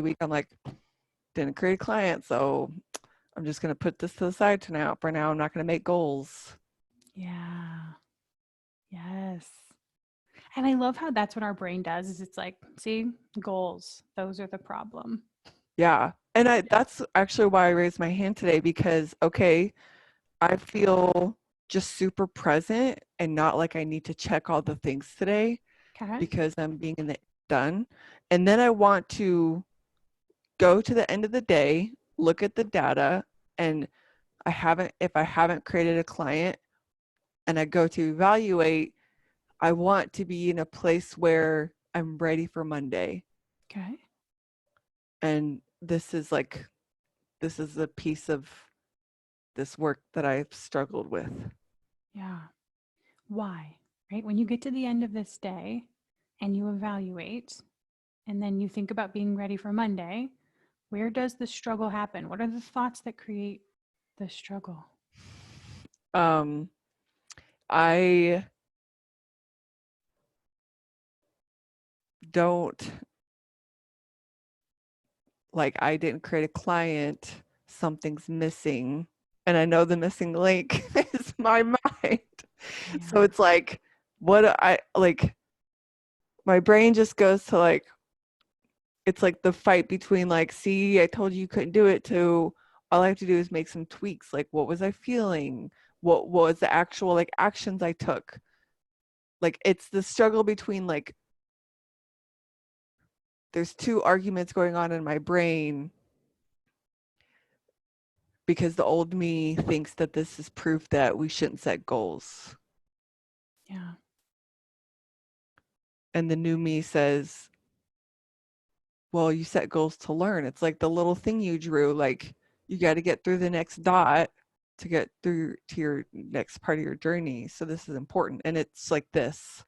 week, I'm like, didn't create a client, so I'm just going to put this to the side for now. I'm not going to make goals. Yeah. Yes. And I love how that's what our brain does is it's like, see, goals, those are the problem. Yeah. And Yeah. that's actually why I raised my hand today because, okay, I feel just super present and not like I need to check all the things today Okay. because I'm being in the done. And then I want to go to the end of the day, look at the data, and if I haven't created a client and I go to evaluate, I want to be in a place where I'm ready for Monday. Okay. And this is a piece of this work that I've struggled with. Yeah. Why? Right? When you get to the end of this day and you evaluate and then you think about being ready for Monday, where does the struggle happen? What are the thoughts that create the struggle? Um, I don't I didn't create a client, something's missing. And I know the missing link is my mind. So Yeah. it's like, what I like, my brain just goes to it's like the fight between see, I told you couldn't do it to all I have to do is make some tweaks. Like, what was I feeling? What was the actual actions I took? It's the struggle between there's two arguments going on in my brain because the old me thinks that this is proof that we shouldn't set goals. Yeah. And the new me says, well, you set goals to learn. It's like the little thing you drew, you got to get through the next dot to get through to your next part of your journey. So this is important. And it's like this.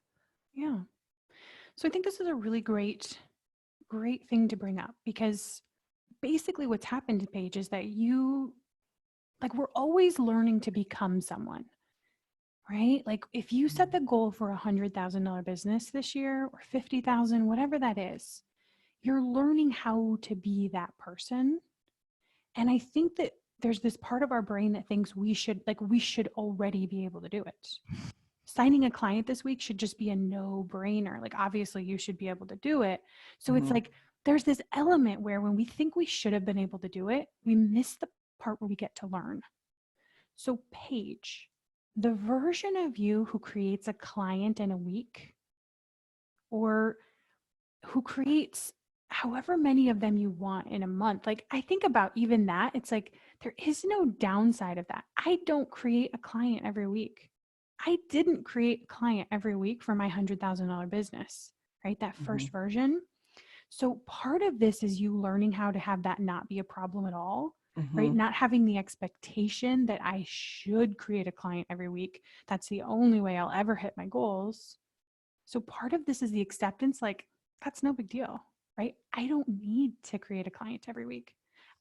Yeah. So I think this is a really great thing to bring up because basically what's happened, Paige, is that we're always learning to become someone, right? Like if you set the goal for $100,000 business this year or 50,000, whatever that is, you're learning how to be that person. And I think that there's this part of our brain that thinks we should already be able to do it. Signing a client this week should just be a no-brainer. Like obviously you should be able to do it. So it's Mm-hmm. like there's this element where when we think we should have been able to do it, we miss the part where we get to learn. So Paige, the version of you who creates a client in a week or who creates however many of them you want in a month. Like I think about even that, it's like there is no downside of that. I don't create a client every week. I didn't create a client every week for my $100,000 business, right? That Mm-hmm. first version. So part of this is you learning how to have that not be a problem at all, right? Mm-hmm. Not having the expectation that I should create a client every week. That's the only way I'll ever hit my goals. So part of this is the acceptance like, that's no big deal, right? I don't need to create a client every week.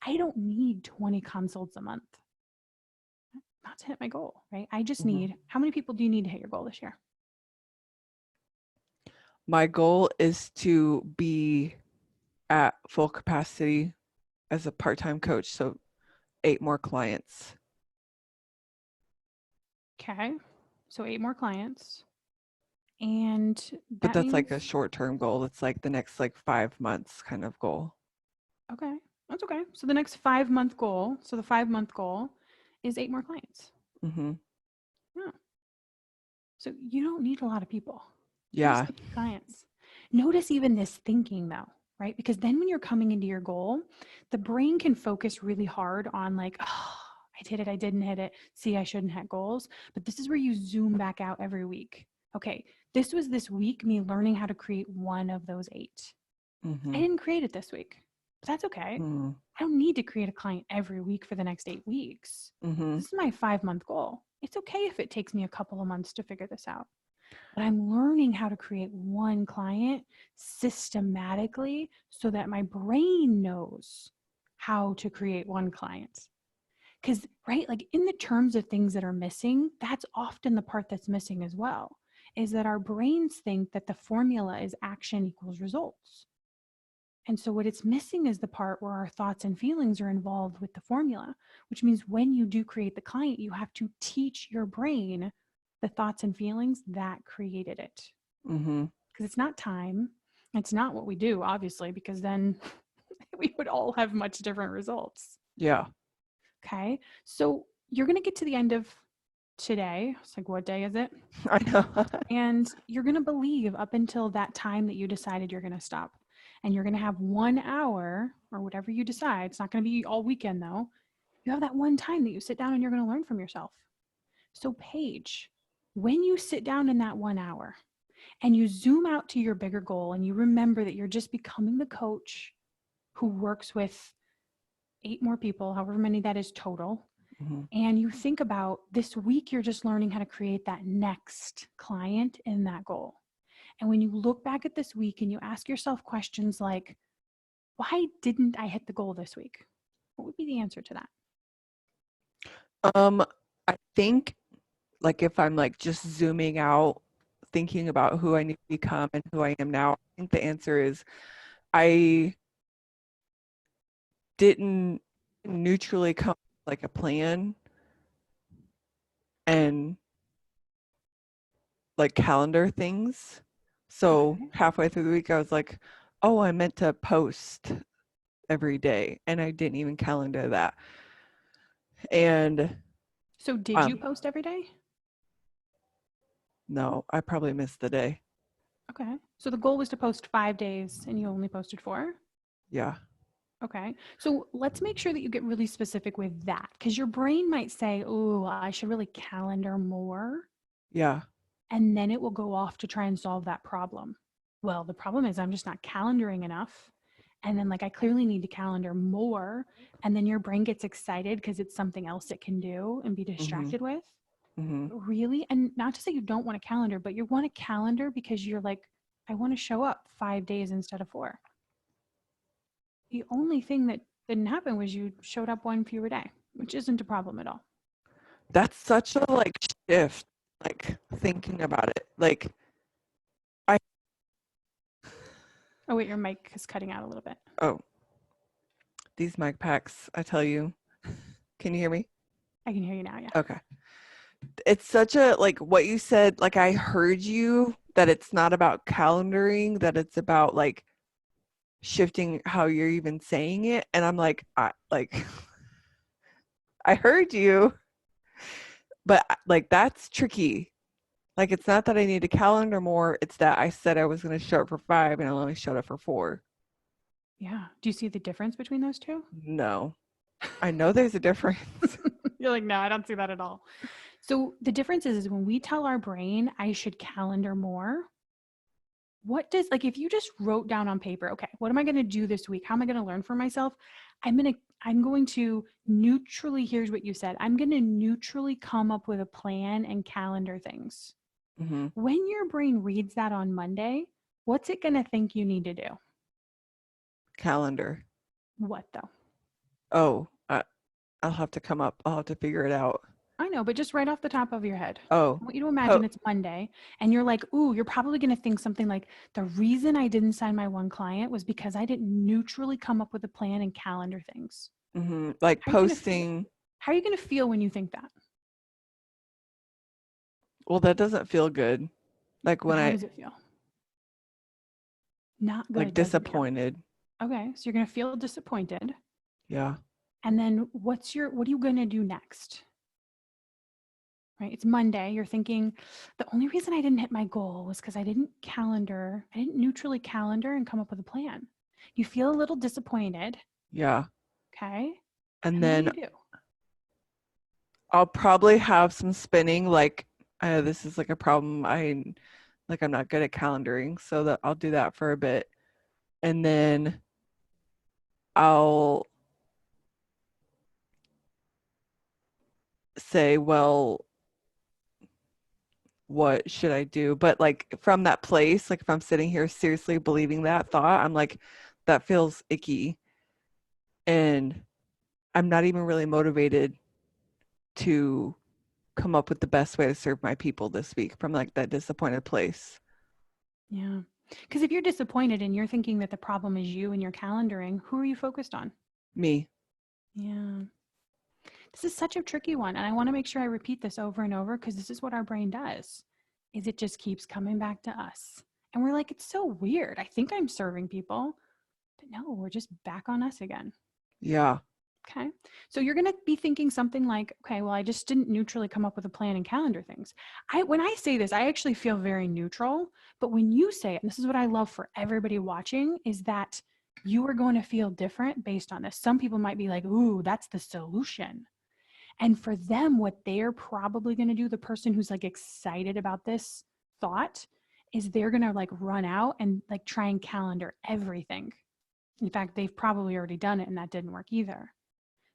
I don't need 20 consults a month not to hit my goal, right? I just Mm-hmm. need, how many people do you need to hit your goal this year? My goal is to be at full capacity as a part-time coach. So 8 more clients. Okay. So 8 more clients. And But that that's like means, a short-term goal. It's like the next 5 months kind of goal. okay, that's okay. So the next 5 month goal, so the 5 month goal is 8 more clients. Mm-hmm. Yeah. So you don't need a lot of people. Yeah. Just 8 clients. Notice even this thinking though, right? Because then when you're coming into your goal, the brain can focus really hard on like, oh, I did it, I didn't hit it. See, I shouldn't hit goals. But this is where you zoom back out every week. Okay, this was this week me learning how to create one of those 8. I Mm-hmm. didn't create it this week, but that's okay. Mm-hmm. I don't need to create a client every week for the next 8 weeks. Mm-hmm. This is my 5 month goal. It's okay if it takes me a couple of months to figure this out. But I'm learning how to create one client systematically so that my brain knows how to create one client. Because, right, like in the terms of things that are missing, that's often the part that's missing as well, is that our brains think that the formula is action equals results. And so what it's missing is the part where our thoughts and feelings are involved with the formula, which means when you do create the client, you have to teach your brain the thoughts and feelings that created it. Mm-hmm. Because it's not time. It's not what we do, obviously, because then we would all have much different results. Yeah. Okay. So you're going to get to the end of today. It's like, what day is it? I know. And you're going to believe up until that time that you decided you're going to stop. And you're going to have 1 hour or whatever you decide. It's not going to be all weekend, though. You have that one time that you sit down and you're going to learn from yourself. So, Paige, when you sit down in that 1 hour and you zoom out to your bigger goal and you remember that you're just becoming the coach who works with 8 more people, however many that is total, Mm-hmm. and you think about this week, you're just learning how to create that next client in that goal. And when you look back at this week and you ask yourself questions like, why didn't I hit the goal this week? What would be the answer to that? I think like if I'm like just zooming out, thinking about who I need to become and who I am now, I think the answer is I didn't neutrally come up with, like a plan and like calendar things. So Okay. halfway through the week, I was like, oh, I meant to post every day. And I didn't even calendar that. And So did you post every day? no, I probably missed the day. Okay. So the goal was to post 5 days and you only posted 4? Yeah. Okay. So let's make sure that you get really specific with that because your brain might say, oh, I should really calendar more. Yeah. And then it will go off to try and solve that problem. Well, the problem is I'm just not calendaring enough. And then, like, I clearly need to calendar more. And then your brain gets excited because it's something else it can do and be Mm-hmm. distracted with. Mm-hmm. Really? And not to say you don't want a calendar, but you want a calendar because you're like, I want to show up 5 days instead of 4. The only thing that didn't happen was you showed up one fewer day, which isn't a problem at all. That's such a like shift, like thinking about it. Like I Oh, wait, your mic is cutting out a little bit. oh, these mic packs, I tell you. Can you hear me? I can hear you now. Yeah. Okay. It's such a like what you said, like I heard you that it's not about calendaring, that it's about like shifting how you're even saying it. And I'm like, I like I heard you, but like that's tricky. Like it's not that I need a calendar more, it's that I said I was gonna show up for 5 and I only showed up for 4. Yeah. Do you see the difference between those two? No. I know there's a difference. You're like, no, I don't see that at all. So the difference is when we tell our brain, I should calendar more, what does, like, if you just wrote down on paper, okay, what am I going to do this week? How am I going to learn for myself? I'm going to neutrally, here's what you said. I'm going to neutrally come up with a plan and calendar things. Mm-hmm. When your brain reads that on Monday, what's it going to think you need to do? Calendar. What though? Oh, I'll have to come up. I'll have to figure it out. I know, but just right off the top of your head, Oh, I want you to imagine it's Monday and you're like, ooh, you're probably going to think something like, the reason I didn't sign my one client was because I didn't neutrally come up with a plan and calendar things. mm-hmm. Like How are you going to feel? posting. How are you going to feel when you think that? Well, that doesn't feel good. Like But when how I does it feel? Not like good, does it feel? disappointed. Okay, so you're going to feel disappointed. Yeah. And then what are you going to do next? Right? It's Monday. You're thinking, the only reason I didn't hit my goal was because I didn't neutrally calendar and come up with a plan. You feel a little disappointed. Yeah. Okay. And And what do then you do? I'll probably have some spinning like this is like a problem. I'm not good at calendaring, so that I'll do that for a bit. And then I'll say, well, what should I do? But like from that place, like if I'm sitting here seriously believing that thought, I'm like, that feels icky. And I'm not even really motivated to come up with the best way to serve my people this week from like that disappointed place. Yeah. Because if you're disappointed and you're thinking that the problem is you and your calendaring, who are you focused on? Me. Yeah. This is such a tricky one. And I want to make sure I repeat this over and over because this is what our brain does, is it just keeps coming back to us. And we're like, it's so weird. I think I'm serving people, but no, we're just back on us again. Yeah. Okay. So you're going to be thinking something like, okay, well, I just didn't neutrally come up with a plan and calendar things. When I say this, I actually feel very neutral. But when you say it, and this is what I love for everybody watching, is that you are going to feel different based on this. Some people might be like, ooh, that's the solution. And for them, what they're probably going to do, the person who's like excited about this thought, is they're going to like run out and like try and calendar everything. In fact, they've probably already done it and that didn't work either.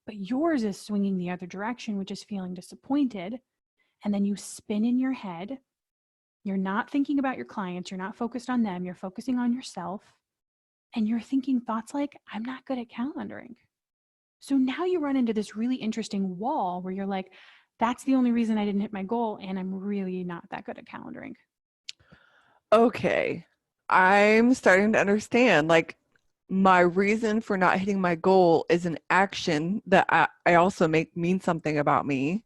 But yours is swinging the other direction, which is feeling disappointed. And then you spin in your head. You're not thinking about your clients. You're not focused on them. You're focusing on yourself. And you're thinking thoughts like, I'm not good at calendaring. So now you run into this really interesting wall where you're like, that's the only reason I didn't hit my goal. And I'm really not that good at calendaring. Okay. I'm starting to understand. Like, my reason for not hitting my goal is an action that I also make mean something about me,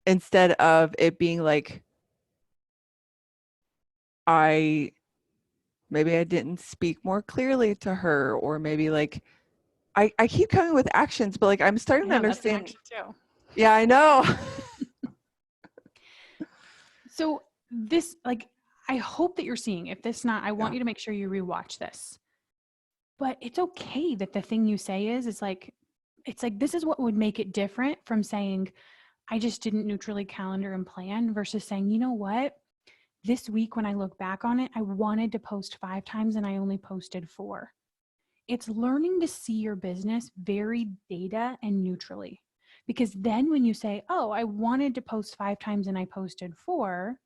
instead of it being like I maybe I didn't speak more clearly to her, or maybe like I keep coming with actions, but like I'm I starting to know that's an understand. action too. Yeah, I know. So this, like, I hope that you're seeing. If this not, I want Yeah. you to make sure you rewatch this. But it's okay that the thing you say is, it's like, this is what would make it different from saying, I just didn't neutrally calendar and plan versus saying, you know what? This week, when I look back on it, I wanted to post 5 times and I only posted 4. It's learning to see your business very data and neutrally. Because then when you say, oh, I wanted to post 5 times and I posted 4,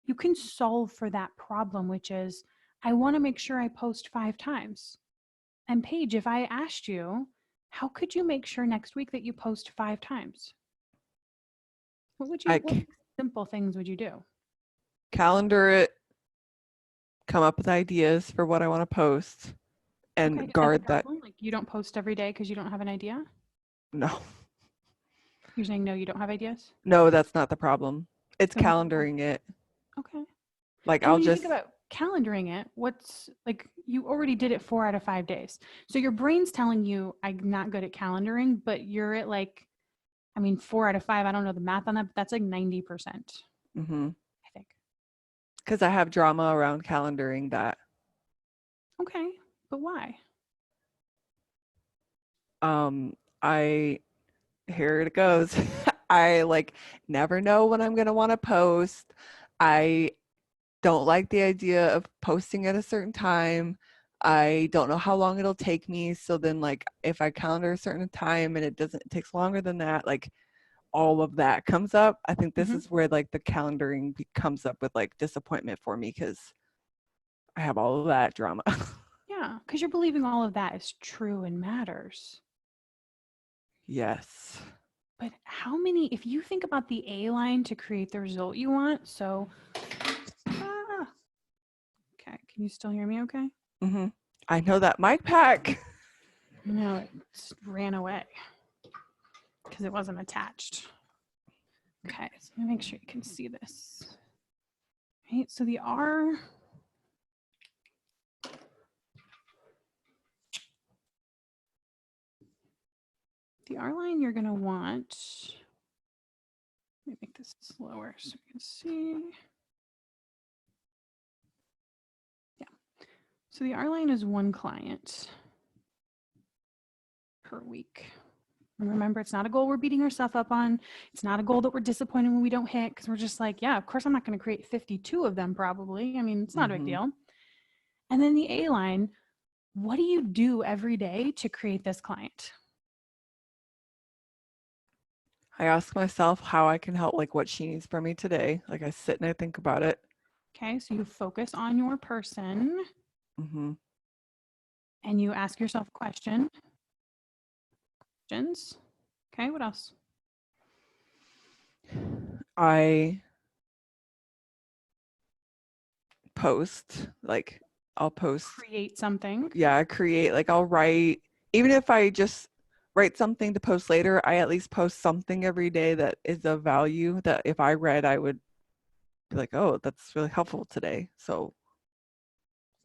you can solve for that problem, which is, I want to make sure I post 5 times. And Paige, if I asked you, how could you make sure next week that you post 5 times? What I simple things would you do? calendar it, come up with ideas for what I want to post, Okay, and is that the guard that. problem? Like you don't post every day because you don't have an idea? No, You're saying no, you don't have ideas? no, that's not the problem. It's Then what's the problem? calendaring it. Okay. Like And I'll when you think just, about calendaring it, what's like you already did it 4 out of 5 days. So your brain's telling you I'm not good at calendaring, but you're at like, I mean, 4 out of 5, I don't know the math on that, but that's like 90%, mm-hmm. I think. Because I have drama around calendaring that. Okay. But why? Um, I Here it goes. I like never know when I'm gonna want to post. I don't like the idea of posting at a certain time. I don't know how long it'll take me. So then like if I calendar a certain time and it takes longer than that, like all of that comes up. I think this Hmm. is where like the calendaring comes up with like disappointment for me, because I have all of that drama. Yeah, because you're believing all of that is true and matters. Yes. But how many, if you think about the A line to create the result you want, so, okay, can you still hear me okay? Mm-hmm. I know that mic pack. No, it ran away because it wasn't attached. Okay, so let me make sure you can see this. Right, so the R line you're gonna want, let me make this slower so you can see. Yeah, so the R line is 1 client per week. And remember, it's not a goal we're beating ourselves up on. It's not a goal that we're disappointed when we don't hit because we're just like, yeah, of course I'm not going to create 52 of them probably. I mean, it's not a big Mm-hmm. deal. And then the A line, what do you do every day to create this client? I ask myself how I can help, like what she needs from me today. Like I sit and I think about it. Okay, so you focus on your person Mm-hmm. and you ask yourself questions. Okay, what else? I post. Like I'll post, Create something. yeah, create, like I'll write, even if I just write something to post later, I at least post something every day that is of value that if I read, I would be like, oh, that's really helpful today. So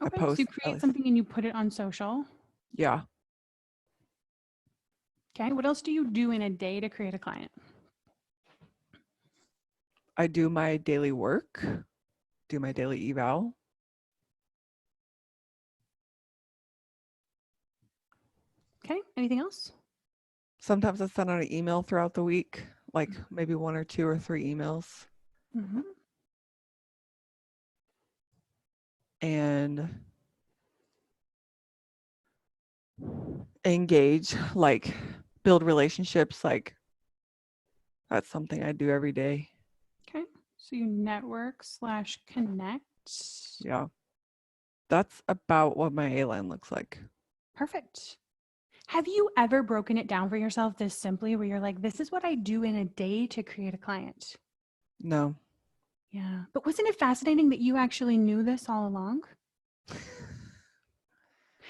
I Okay, so you post at create least, something and you put it on social. yeah. Okay, what else do you do in a day to create a client? I do my daily work, do my daily eval. Okay, anything else? Sometimes I send out an email throughout the week, like maybe 1 or 2 or 3 emails, Mm-hmm. and engage, like build relationships. Like that's something I do every day. Okay, so you network slash connect. Yeah. That's about what my A line looks like. Perfect. Have you ever broken it down for yourself this simply where you're like, this is what I do in a day to create a client? No. Yeah. But wasn't it fascinating that you actually knew this all along?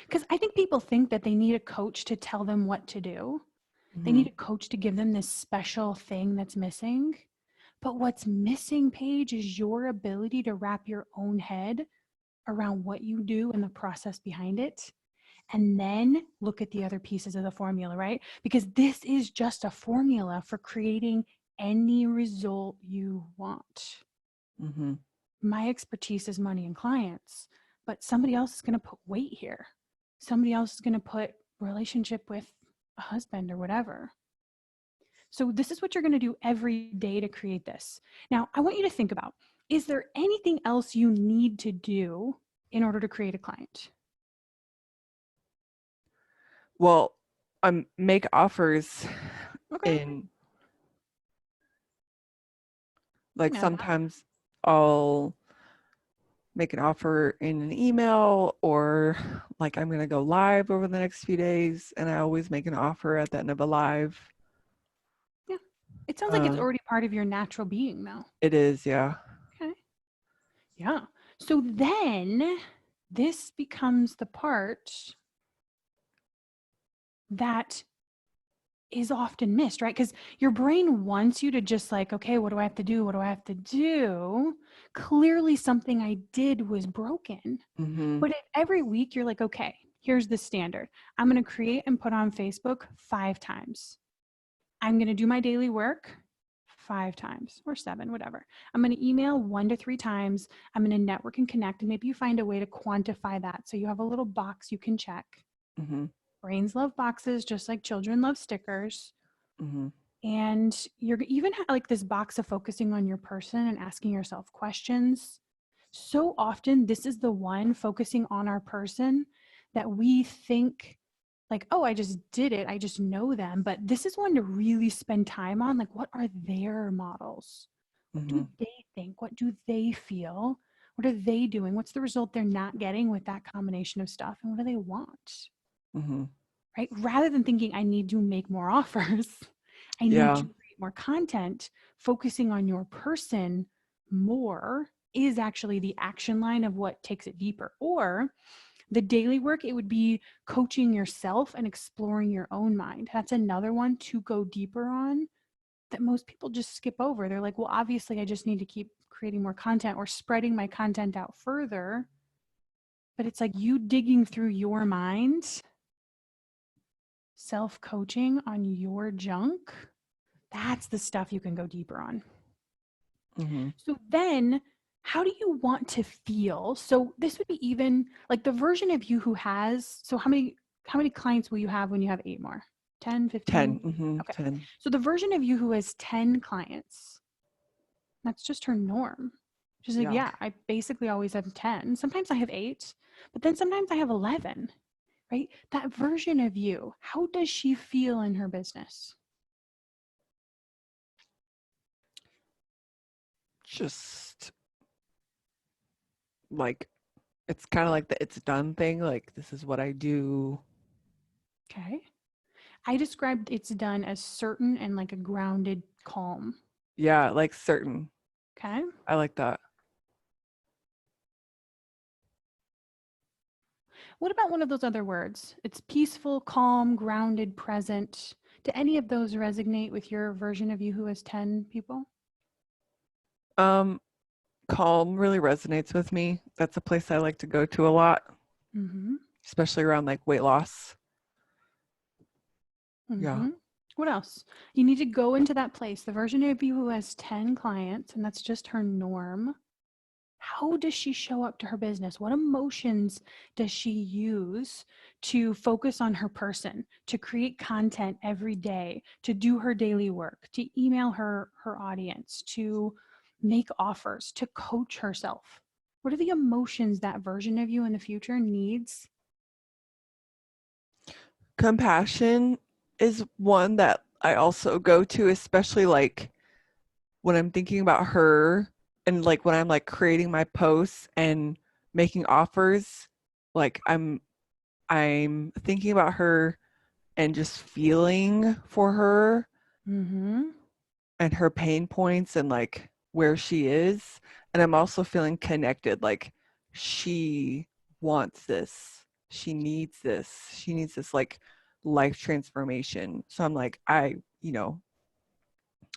Because I think people think that they need a coach to tell them what to do. They Mm-hmm. need a coach to give them this special thing that's missing. But what's missing, Paige, is your ability to wrap your own head around what you do and the process behind it. And then look at the other pieces of the formula, right? Because this is just a formula for creating any result you want. Mm-hmm. My expertise is money and clients, but somebody else is going to put weight here. Somebody else is going to put relationship with a husband or whatever. So this is what you're going to do every day to create this. Now, I want you to think about, is there anything else you need to do in order to create a client? Well, I make offers Okay. in, like Now that, sometimes I'll make an offer in an email, or like I'm going to go live over the next few days and I always make an offer at the end of a live. yeah. It sounds like it's Uh, already part of your natural being now. it is, yeah. Okay. Yeah. So then this becomes the part that is often missed, right? Because your brain wants you to just like, okay, what do I have to do? What do I have to do? Clearly, something I did was broken. Mm-hmm. But every week, you're like, okay, here's the standard. I'm going to create and put on Facebook 5 times. I'm going to do my daily work 5 times or 7, whatever. I'm going to email 1 to 3 times. I'm going to network and connect. And maybe you find a way to quantify that. So you have a little box you can check. Mm-hmm. Brains love boxes, just like children love stickers. Mm-hmm. And you're even like this box of focusing on your person and asking yourself questions. So often, this is the one focusing on our person that we think, like, oh, I just did it. I just know them. But this is one to really spend time on. Like, what are their models? What Mm-hmm. do they think? What do they feel? What are they doing? What's the result they're not getting with that combination of stuff? And what do they want? Mm-hmm. Right? Rather than thinking, I need to make more offers, I need Yeah. to create more content, focusing on your person more is actually the action line of what takes it deeper. Or the daily work, it would be coaching yourself and exploring your own mind. That's another one to go deeper on that most people just skip over. They're like, well, obviously, I just need to keep creating more content or spreading my content out further. But it's like you digging through your mind, self coaching on your junk. That's the stuff you can go deeper on. Mm-hmm. So then, how do you want to feel? So this would be even like the version of you who has, so how many clients will you have when you have 8 more? 10, 10. 15? Mm-hmm. Okay. 10. So the version of you who has 10 clients, that's just her norm. She's like, Yeah. yeah, I basically always have 10. Sometimes I have 8, but then sometimes I have 11, right? That version of you, how does she feel in her business? Just like, it's kind of like the it's done thing. Like, this is what I do. Okay. I described it's done as certain and like a grounded calm. Yeah. Like certain. Okay. I like that. What about one of those other words? It's peaceful, calm, grounded, present. Do any of those resonate with your version of you who has 10 people? Um, Calm really resonates with me. That's a place I like to go to a lot, Mm-hmm. especially around like weight loss. Yeah. Mm-hmm. What else? You need to go into that place, the version of you who has 10 clients, and that's just her norm. How does she show up to her business? What emotions does she use to focus on her person, to create content every day, to do her daily work, to email her audience, to make offers, to coach herself? What are the emotions that version of you in the future needs? Compassion is one that I also go to, especially like when I'm thinking about her and like when I'm like creating my posts and making offers, like I'm thinking about her and just feeling for her Mm-hmm. and her pain points and like where she is. And I'm also feeling connected. Like she wants this. She needs this. She needs this like life transformation. So I'm like,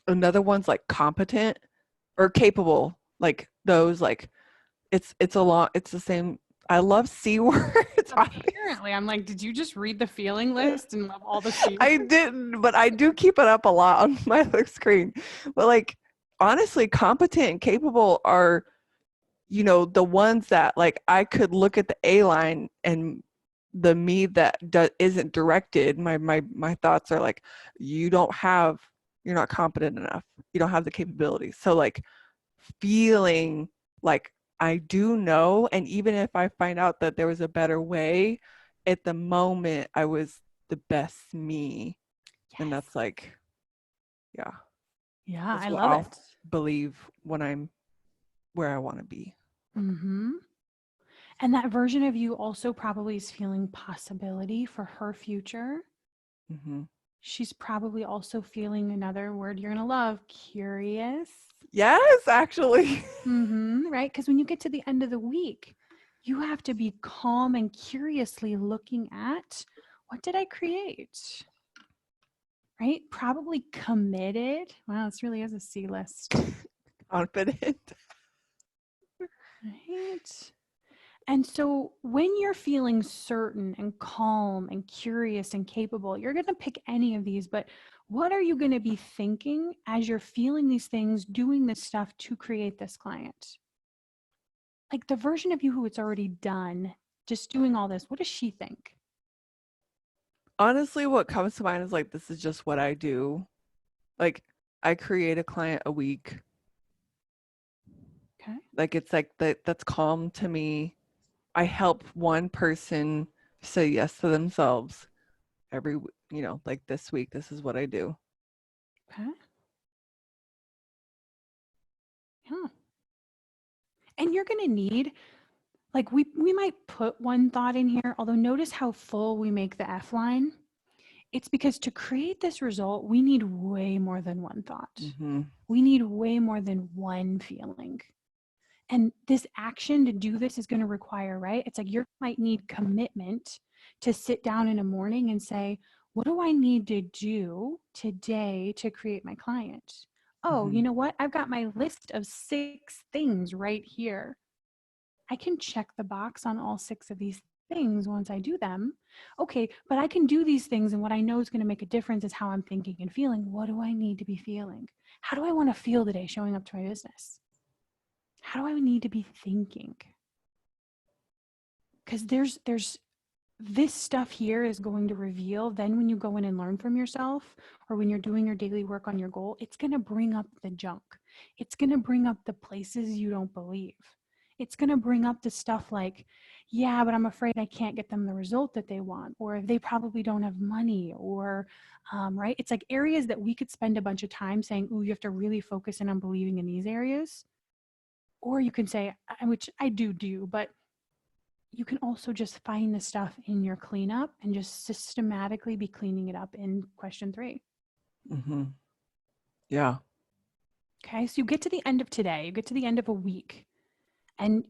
another one's like competent or capable. Like those, like it's a lot. It's the same. I love C words. Apparently, I'm like, did you just read the feeling list and love all the C I words? didn't, but I do keep it up a lot on my screen. But like honestly, competent and capable are, the ones that like I could look at the A line and the me that isn't directed, my thoughts are like, you're not competent enough. You don't have the capabilities. So like feeling like I do know, and even if I find out that there was a better way, at the moment I was the best me. And Yes. that's like, yeah, Yeah, that's I what love I'll it. believe when I'm where I want to be. Mm-hmm. And that version of you also probably is feeling possibility for her future. Hmm. She's probably also feeling another word you're going to love, curious. Yes, actually. Mm-hmm, right? Because when you get to the end of the week, you have to be calm and curiously looking at what did I create? Right? Probably committed. Wow, this really is a C list. Confident. Right? And so when you're feeling certain and calm and curious and capable, you're going to pick any of these, but what are you going to be thinking as you're feeling these things, doing this stuff to create this client? Like the version of you who it's already done, just doing all this, what does she think? Honestly, what comes to mind is like, this is just what I do. Like, I create a client a week. Okay. Like, it's like that's calm to me. I help one person say yes to themselves like this week, this is what I do. Okay. Yeah. And you're going to need, like, we might put one thought in here, although notice how full we make the F line. It's because to create this result, we need way more than one thought. Hmm. We need way more than one feeling. And this action to do this is going to require, right? It's like you might need commitment to sit down in a morning and say, what do I need to do today to create my client? Oh, Hmm. you know what? I've got my list of 6 things right here. I can check the box on all 6 of these things once I do them. Okay, but I can do these things, and what I know is going to make a difference is how I'm thinking and feeling. What do I need to be feeling? How do I want to feel today showing up to my business? How do I need to be thinking? Because there's this stuff here is going to reveal then when you go in and learn from yourself or when you're doing your daily work on your goal, it's going to bring up the junk. It's going to bring up the places you don't believe. It's going to bring up the stuff like, yeah, but I'm afraid I can't get them the result that they want, or they probably don't have money, or right. It's like areas that we could spend a bunch of time saying, ooh, you have to really focus in on believing in these areas. Or you can say, which I do, but you can also just find the stuff in your cleanup and just systematically be cleaning it up in question 3. Hmm. Yeah. Okay. So you get to the end of today, you get to the end of a week, and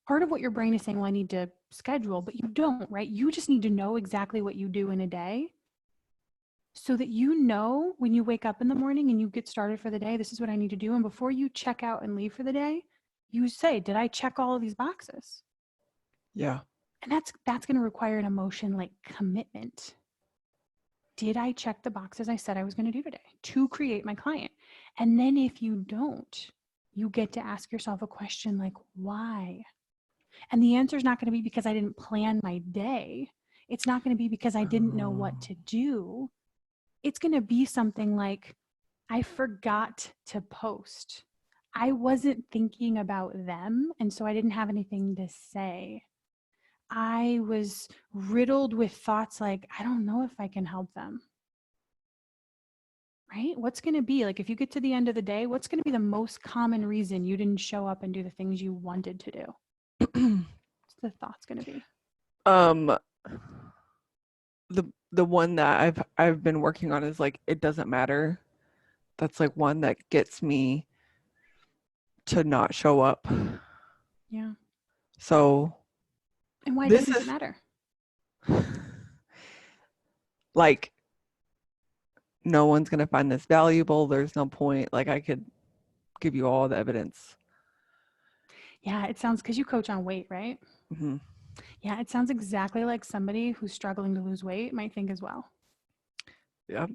part of what your brain is saying, well, I need to schedule, but you don't, right? You just need to know exactly what you do in a day so that you know when you wake up in the morning and you get started for the day, this is what I need to do. And before you check out and leave for the day, you say, did I check all of these boxes? Yeah. And that's going to require an emotion like commitment. Did I check the boxes I said I was going to do today to create my client? And then if you don't, you get to ask yourself a question like, why? And the answer is not going to be because I didn't plan my day. It's not going to be because I didn't know what to do. It's going to be something like, I forgot to post. I wasn't thinking about them, and so I didn't have anything to say. I was riddled with thoughts like, I don't know if I can help them. Right? What's going to be like, if you get to the end of the day, what's going to be the most common reason you didn't show up and do the things you wanted to do? What's the thoughts going to be? um the one that I've been working on is like, it doesn't matter. That's like one that gets me to not show up. Yeah. So And why this doesn't it is matter? like, no one's going to find this valuable. There's no point. Like, I could give you all the evidence. Yeah, it sounds, because you coach on weight, right? Mm-hmm. Yeah, it sounds exactly like somebody who's struggling to lose weight might think as well. Yep.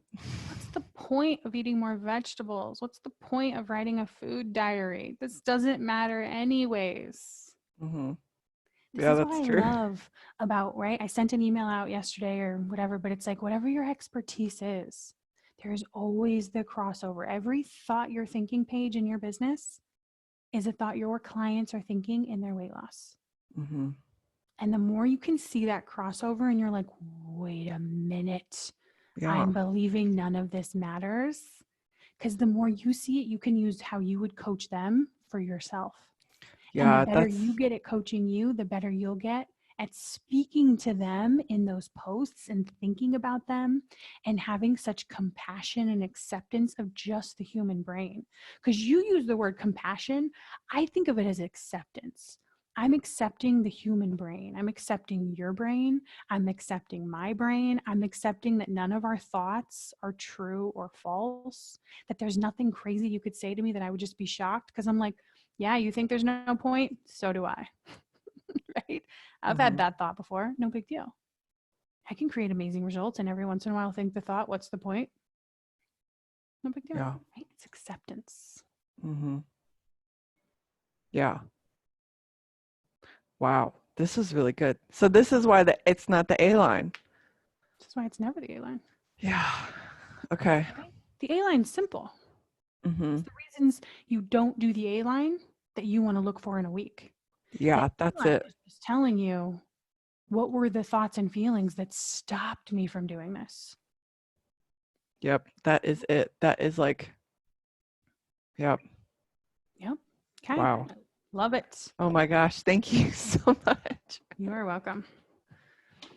What's the point of eating more vegetables? What's the point of writing a food diary? This doesn't matter anyways. Mm-hmm. This Yeah, is what that's I true. love about, right? I sent an email out yesterday or whatever, but it's like, whatever your expertise is, there's always the crossover. Every thought you're thinking page in your business is a thought your clients are thinking in their weight loss. Mm-hmm. And the more you can see that crossover and you're like, wait a minute, Yeah. I'm believing none of this matters. Because the more you see it, you can use how you would coach them for yourself. And the Yeah, better that's you get at coaching you, the better you'll get at speaking to them in those posts and thinking about them and having such compassion and acceptance of just the human brain. Because you use the word compassion, I think of it as acceptance. I'm accepting the human brain. I'm accepting your brain. I'm accepting my brain. I'm accepting that none of our thoughts are true or false, that there's nothing crazy you could say to me that I would just be shocked because I'm like, yeah, you think there's no point? So do I. Right? I've had mm-hmm. that thought before. No big deal. I can create amazing results and every once in a while think the thought, what's the point? No big deal. Yeah. Right? It's acceptance. Mm-hmm. Yeah. Wow. This is really good. So this is why it's not the A line. This is why it's never the A line. Yeah. Okay. Right? The A line's simple. Mm-hmm. It's the reasons you don't do the A line that you want to look for in a week. The Yeah, A that's line it. is just telling you what were the thoughts and feelings that stopped me from doing this. Yep. That is it. That is like, yep. Yep. Okay. Wow. Love it. Oh my gosh. Thank you so much. You are welcome.